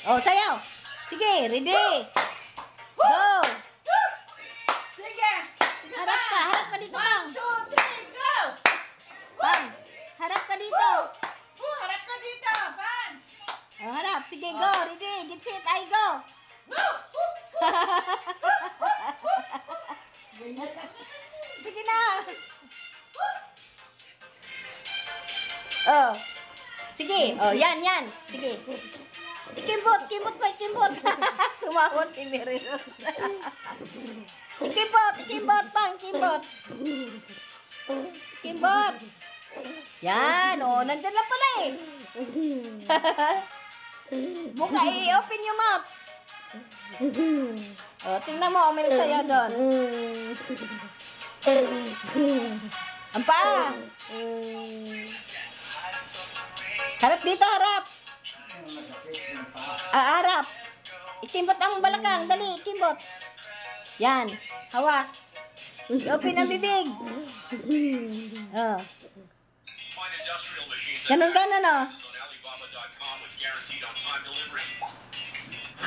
Oh, sayaw. Sige, ready. Go. Sige. Harap ka dito, Pang. 1, 2, 3, go! Pang, harap ka dito. Harap ka dito, Pan! Oh, harap. Sige, go. Ready. Get set. I go. Sige na. Oh. Sige. Oh, yan. Sige. Kimbot pa, kimbot. Tumawag si Mary Rose. Kimbot, Pang, kimbot. Kimbot. Yan, oh, nandyan lang pala eh. Buka, i-open yung mouth. Oh, tingnan mo, may nagsayaw doon. Ang paa. Harap dito, harap. Harap. Ikimbot ang balakang, dali, ikimbot. Yan, hawak. I-open ang bibig. Oh. Ganun, oh.